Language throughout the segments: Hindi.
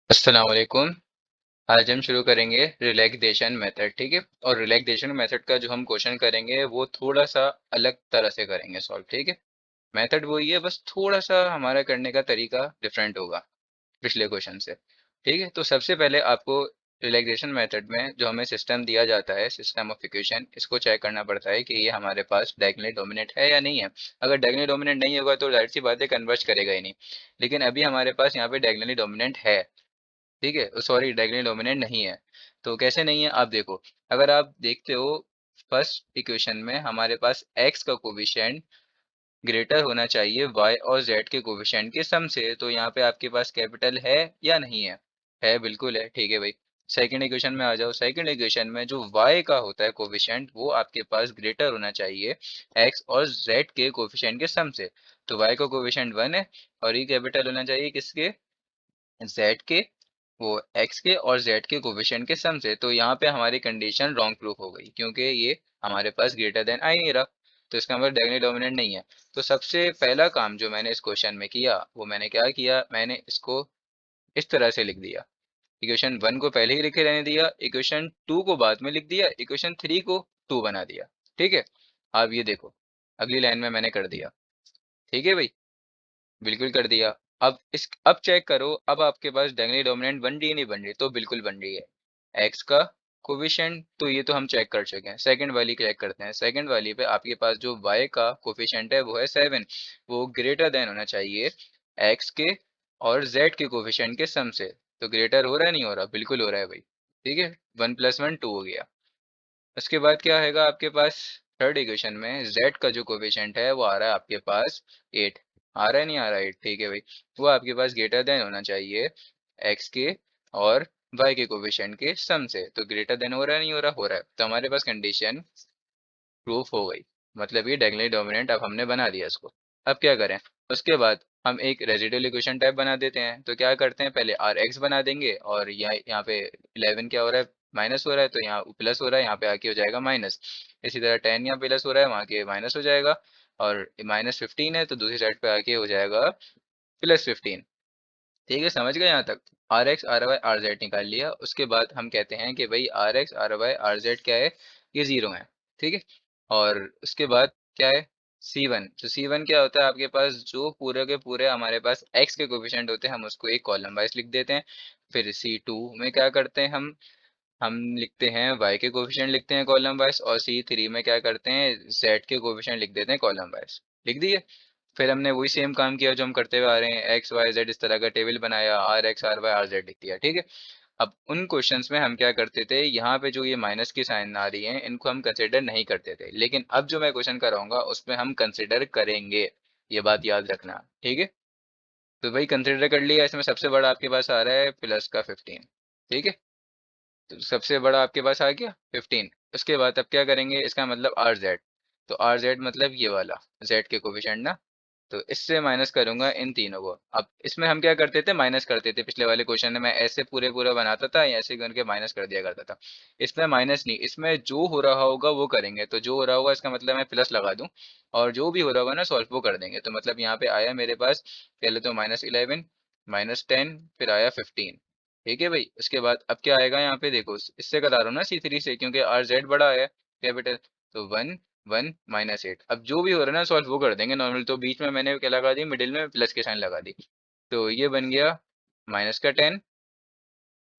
अस्सलाम वालेकुम। आज हम शुरू करेंगे रिलैक्सेशन मेथड, ठीक है। और रिलैक्सेशन मेथड का जो हम क्वेश्चन करेंगे वो थोड़ा सा अलग तरह से करेंगे सॉल्व, ठीक है। मेथड वही है, बस थोड़ा सा हमारा करने का तरीका डिफरेंट होगा पिछले क्वेश्चन से, ठीक है। तो सबसे पहले आपको रिलैक्सेशन मेथड में जो हमें सिस्टम दिया जाता है, सिस्टम ऑफ इक्वेशन, इसको चेक करना पड़ता है कि ये हमारे पास डायगोनली डोमिनेट है या नहीं है। अगर डायगोनली डोमिनेट नहीं होगा तो जाहिर सी बात है कन्वर्ज करेगा ही नहीं। लेकिन अभी हमारे पास यहाँ पे डायगोनली डोमिनेंट है, ठीक है। सॉरी, डायगोनली डोमिनेंट नहीं है। तो कैसे नहीं है आप देखो। अगर आप देखते हो फर्स्ट इक्वेशन में हमारे पास x का कोफिशिएंट ग्रेटर होना चाहिए y और z के कोफिशिएंट के सम से। तो यहाँ पे आपके पास कैपिटल है या नहीं है? है, बिल्कुल है, ठीक है भाई। सेकंड इक्वेशन में आ जाओ। सेकंड इक्वेशन में जो y का होता है कोफिशिएंट वो आपके पास ग्रेटर होना चाहिए x और z के कोफिशिएंट के सम से। तो y का कोफिशिएंट 1 है और ये कैपिटल होना चाहिए किसके? z के, वो x के और z के कोफिशिएंट के सम से। तो यहाँ पे हमारी कंडीशन रॉन्ग प्रूफ हो गई क्योंकि ये हमारे पास ग्रेटर देन आ ही नहीं रहा। तो इसका मतलब डायगोनली डोमिनेंट नहीं है। तो सबसे पहला काम जो मैंने इस क्वेश्चन में किया वो मैंने क्या किया, मैंने इसको इस तरह से लिख दिया। इक्वेशन 1 को पहले ही लिखे रहने दिया, इक्वेशन 2 को बाद में लिख दिया, इक्वेशन 3 को 2 बना दिया, ठीक है। अब ये देखो, अगली लाइन में मैंने कर दिया, ठीक है भाई, बिल्कुल कर दिया। अब चेक करो, अब आपके पास डायगोनली डोमिनेंट बन रही है नहीं बन रही? तो बिल्कुल बन रही है। एक्स का कोफिशिएंट तो ये तो हम चेक कर चुके हैं। सेकंड वाली चेक करते हैं। सेकंड वाली पे आपके पास जो वाई का कोफिशिएंट है वो है 7। वो ग्रेटर देन होना चाहिए एक्स के और जेड के कोफिशिएंट के सम से। तो ग्रेटर हो रहा है नहीं हो रहा? बिल्कुल हो रहा है भाई, ठीक है। 1 + 1 2 हो गया। उसके बाद क्या आएगा आपके पास? थर्ड इक्वेशन में z का जो कोफिशिएंट है वो आ रहा है आपके पास 8। आ रहा है नहीं आ रहा है 8? ठीक है भाई। वो आपके पास ग्रेटर देन होना चाहिए x के और y के कोफिशिएंट के सम से। तो ग्रेटर देन हो रहा है नहीं हो रहा? हो रहा है। तो हमारे पास कंडीशन प्रूफ हो गई। मतलब ये डायगोनली डोमिनेंट अब हमने बना दिया इसको। अब क्या करें? उसके बाद हम एक रेजिडुअल इक्वेशन टाइप बना देते हैं। तो क्या करते हैं, पहले आर एक्स बना देंगे और यहाँ पे 11 क्या हो रहा है? माइनस हो रहा है, तो यहाँ प्लस हो रहा है, यहाँ पे आके हो जाएगा माइनस। इसी तरह 10 यहाँ प्लस हो रहा है, वहाँ के माइनस हो जाएगा। और -15 है तो दूसरी साइड पे आके हो जाएगा +15। ठीक है, समझ गए यहाँ तक? R x R y R z निकाल लिया। उसके बाद हम कहते हैं कि भाई R x R y R z क्या है? ये जीरो है, ठीक है। और उसके बाद क्या है? C1। तो C1 क्या होता है आपके पास? जो पूरे के पूरे हमारे पास x के कोफिशिएंट होते हैं हम उसको एक कॉलम वाइज लिख देते हैं। फिर C2 में क्या करते हैं हम लिखते हैं y के कोफिशिएंट लिखते हैं कॉलम वाइज। और C3 में क्या करते हैं? z के कोफिशिएंट लिख देते हैं कॉलम वाइज। लिख दिए। फिर हमने वही सेम काम किया जो हम करते हुए आ रहे हैं, एक्स वाई जेड इस तरह का टेबल बनाया, R x R y R z लिख दिया, ठीक है। अब उन क्वेश्चंस में हम क्या करते थे, यहाँ पे जो ये माइनस की साइन आ रही है इनको हम कंसिडर नहीं करते थे। लेकिन अब जो मैं क्वेश्चन कराऊंगा उसमें हम कंसिडर करेंगे, ये बात याद रखना, ठीक है। तो भाई कंसिडर कर लिया। इसमें सबसे बड़ा आपके पास आ रहा है प्लस का 15, ठीक है। तो सबसे बड़ा आपके पास आ गया 15। उसके बाद अब क्या करेंगे, इसका मतलब आर जेड। तो आर जेड मतलब ये वाला जेड के कोफिशिएंट ना। तो इससे माइनस करूंगा इन तीनों को। अब इसमें हम क्या करते थे, माइनस करते थे। पिछले वाले क्वेश्चन में मैं ऐसे पूरे पूरा बनाता था, ऐसे करके माइनस कर दिया करता था। इसमें माइनस नहीं, इसमें जो हो रहा होगा वो करेंगे। तो जो हो रहा होगा इसका मतलब मैं प्लस लगा दूं, और जो भी हो रहा होगा ना सॉल्व वो कर देंगे। तो मतलब यहाँ पे आया मेरे पास पहले तो -11 -10 फिर आया 15, ठीक है भाई। उसके बाद अब क्या आएगा यहाँ पे देखो, इससे करा रहा हूँ ना C3 से, क्योंकि आर जेड बड़ा है कैपिटल। तो 1 1 -8। अब जो भी हो रहा है ना सॉल्व वो कर देंगे नॉर्मल। तो बीच में मैंने क्या लगा दी, मिडिल में प्लस के साइन लगा दी। तो ये बन गया -10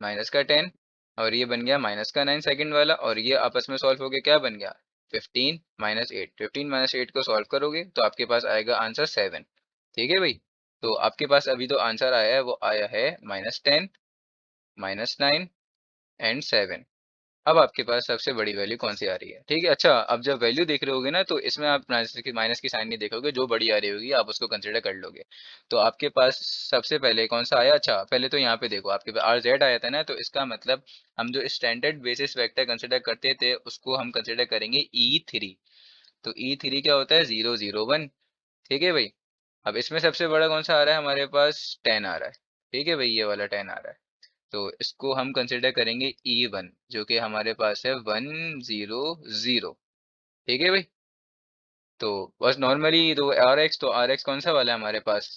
-10। और ये बन गया -9 सेकंड वाला। और ये आपस में सॉल्व हो गया, क्या बन गया? 15 -8। 15 -8 को सॉल्व करोगे तो आपके पास आएगा आंसर 7, ठीक है भाई। तो आपके पास अभी तो आंसर आया है, वो आया है -10 -9 एंड 7। अब आपके पास सबसे बड़ी वैल्यू कौन सी आ रही है, ठीक है। अच्छा, अब जब वैल्यू देख रहे होगे ना तो इसमें आप माइनस की साइन नहीं देखोगे, जो बड़ी आ रही होगी आप उसको कंसिडर कर लोगे। तो आपके पास सबसे पहले कौन सा आया? अच्छा, पहले तो यहाँ पे देखो आपके पास आर जेड आया था ना। तो इसका मतलब हम जो स्टैंडर्ड बेसिस वेक्टर कंसिडर करते थे उसको हम कंसिडर करेंगे E3। तो E3 क्या होता है? 0 0 1, ठीक है भाई। अब इसमें सबसे बड़ा कौन सा आ रहा है हमारे पास? 10 आ रहा है, ठीक है भाई, ये वाला 10 आ रहा है। तो इसको हम कंसिडर करेंगे E1, जो कि हमारे पास है 1 0 0, ठीक है भाई। तो बस नॉर्मली तो आर एक्स कौन सा वाला है हमारे पास?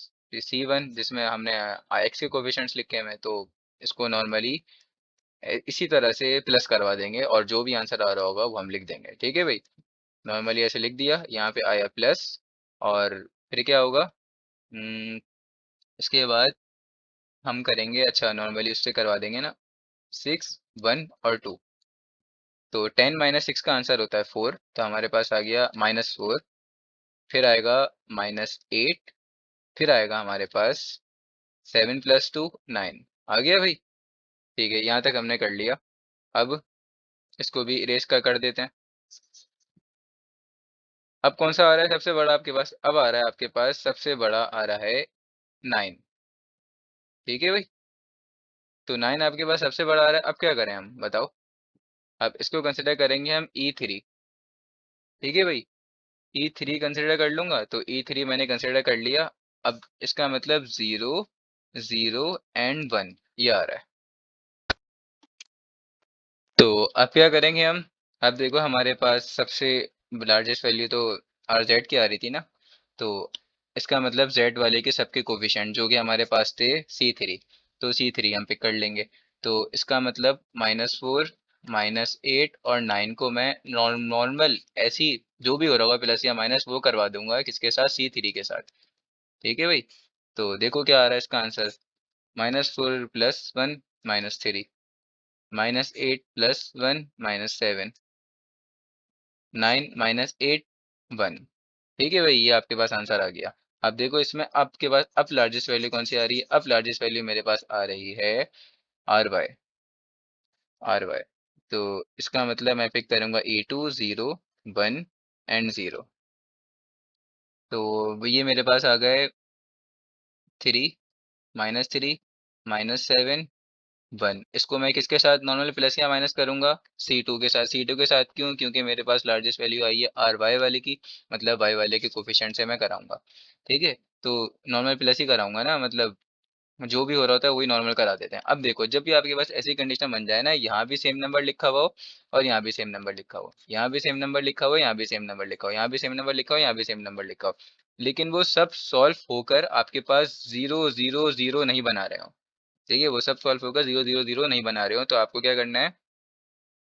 C1, जिसमें हमने एक्स के कोफिशिएंट्स लिखे हुए हैं। तो इसको नॉर्मली इसी तरह से प्लस करवा देंगे और जो भी आंसर आ रहा होगा वो हम लिख देंगे। ठीक है भाई, नॉर्मली ऐसे लिख दिया, यहाँ पे आया प्लस। और फिर क्या होगा, इसके बाद हम करेंगे, अच्छा नॉर्मली उससे करवा देंगे ना, 6, 1 और 2। तो 10 - 6 का आंसर होता है 4, तो हमारे पास आ गया -4। फिर आएगा -8। फिर आएगा हमारे पास 7 + 2 9। आ गया भाई। ठीक है, यहाँ तक हमने कर लिया। अब इसको भी इरेज कर देते हैं। अब कौन सा आ रहा है सबसे बड़ा आपके पास? अब आ रहा है आपके पास सबसे बड़ा आ रहा है 9। ठीक है भाई, तो 9 आपके पास सबसे बड़ा आ रहा है। अब क्या करें हम, बताओ। अब इसको कंसिडर करेंगे हम E3। ठीक है भाई, E3 कंसिडर कर लूंगा, तो E3 मैंने कंसिडर कर लिया। अब इसका मतलब 0, 0 एंड 1 ये आ रहा है। तो अब क्या करेंगे हम? अब देखो हमारे पास सबसे लार्जेस्ट वैल्यू तो आर जेड की आ रही थी ना, तो इसका मतलब जेड वाले के सबके कोफिशिएंट जो कि हमारे पास थे C3, तो C3 हम पिक कर लेंगे। तो इसका मतलब -4, -8 और 9 को मैं नॉर्मल ऐसी जो भी हो रहा होगा प्लस या माइनस वो करवा दूंगा, किसके साथ? C3 के साथ। ठीक है भाई, तो देखो क्या आ रहा है इसका आंसर। -4 + 1 -3, -8 + 1 -7, 9 - 8 1। ठीक है भाई, ये आपके पास आंसर आ गया। अब देखो इसमें आपके पास अब लार्जेस्ट वैल्यू कौन सी आ रही है? अब लार्जेस्ट वैल्यू मेरे पास आ रही है RY। RY, तो इसका मतलब मैं पिक करूंगा E2 0 1 एंड 0। तो ये मेरे पास आ गए 3 -3 -7 1। इसको मैं किसके साथ नॉर्मल प्लस या माइनस करूंगा? C2 के साथ। C2 के साथ क्यों? क्योंकि मेरे पास लार्जेस्ट वैल्यू आई है RY वाले की, मतलब वाई वाले के कोफिशिएंट से मैं कराऊंगा। ठीक है, तो नॉर्मल प्लस ही कराऊंगा ना, मतलब जो भी हो रहा होता है वही नॉर्मल करा देते हैं। अब देखो जब भी आपके पास ऐसी कंडीशन बन जाए ना, यहाँ भी सेम नंबर लिखा हुआ हो और यहाँ भी सेम नंबर लिखा हो, यहाँ भी सेम नंबर लिखा हो, यहाँ भी सेम नंबर लिखा हो, यहाँ भी सेम नंबर लिखा हो, यहाँ भी सेम नंबर लिखा हो, लेकिन वो सब सॉल्व होकर आपके पास 0 0 0 नहीं बना रहे हो। ठीक है, वो सब सॉल्व होकर 0 0 0 नहीं बना रहे हो, तो आपको क्या करना है?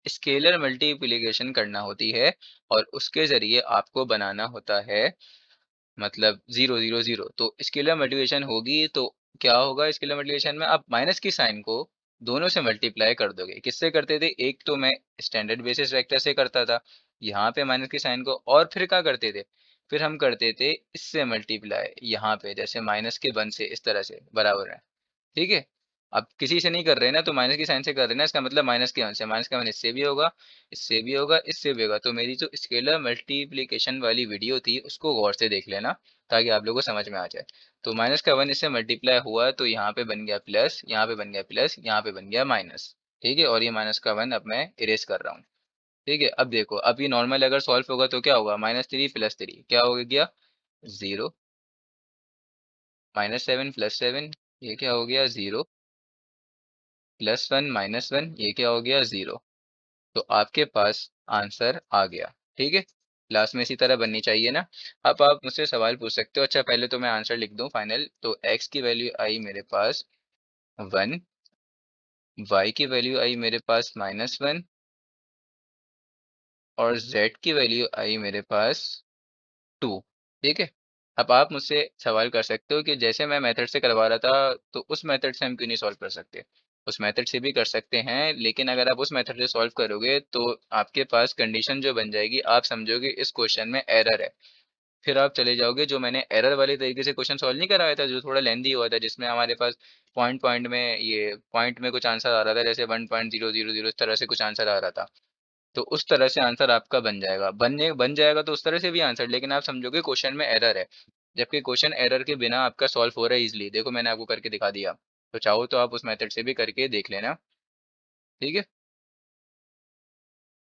स्केलर मल्टीप्लिकेशन करना होती है और उसके जरिए आपको बनाना होता है, मतलब 0 0 0। तो स्केलर मल्टीप्लिकेशन होगी तो क्या होगा? स्केलर मल्टीप्लिकेशन में आप माइनस की साइन को दोनों से मल्टीप्लाई कर दोगे। किससे करते थे? एक तो मैं स्टैंडर्ड बेसिस वेक्टर से करता था, यहाँ पे माइनस की साइन को, और फिर क्या करते थे? फिर हम करते थे इससे मल्टीप्लाई, यहाँ पे जैसे -1 से, इस तरह से बराबर है। ठीक है, अब किसी से नहीं कर रहे ना, तो माइनस की साइन से कर रहे ना, इसका मतलब -1 से, -1 इससे भी होगा, इससे भी होगा, इससे भी होगा। तो मेरी जो स्केलर मल्टीप्लिकेशन वाली वीडियो थी उसको गौर से देख लेना, ताकि आप लोगों को समझ में आ जाए। तो -1 इससे मल्टीप्लाई हुआ तो यहाँ पे बन गया प्लस, यहाँ पे बन गया प्लस, यहाँ पे बन गया माइनस। ठीक है, और ये -1 अब मैं इरेज कर रहा हूँ। ठीक है, अब देखो, अब ये नॉर्मल अगर सॉल्व होगा तो क्या होगा? -3 + 3 क्या हो गया? 0, -7 + 7 ये क्या हो गया? 0, +1 -1 ये क्या हो गया? 0। तो आपके पास आंसर आ गया। ठीक है, लास्ट में इसी तरह बननी चाहिए ना। अब आप मुझसे सवाल पूछ सकते हो। अच्छा पहले तो मैं आंसर लिख दूं फाइनल। तो x की वैल्यू आई मेरे पास 1, y की वैल्यू आई मेरे पास -1 और z की वैल्यू आई मेरे पास 2। ठीक है, अब आप मुझसे सवाल कर सकते हो कि जैसे मैं मेथड से करवा रहा था, तो उस मेथड से हम क्यों नहीं सॉल्व कर सकते? उस मेथड से भी कर सकते हैं, लेकिन अगर आप उस मेथड से सॉल्व करोगे तो आपके पास कंडीशन जो बन जाएगी, आप समझोगे इस क्वेश्चन में एरर है। फिर आप चले जाओगे जो मैंने एरर वाले तरीके से क्वेश्चन सॉल्व नहीं कराया था, जो थोड़ा लेंदी हुआ था, जिसमें हमारे पास पॉइंट पॉइंट में, ये पॉइंट में कुछ आंसर आ रहा था, जैसे 1.000 इस तरह से कुछ आंसर आ रहा था। तो उस तरह से आंसर आपका बन जाएगा, बन जाएगा तो उस तरह से भी आंसर, लेकिन आप समझोगे क्वेश्चन में एरर है, जबकि क्वेश्चन एरर के बिना आपका सॉल्व हो रहा है इजीली। देखो मैंने आपको करके दिखा दिया, तो चाहो तो आप उस मेथड से भी करके देख लेना। ठीक है।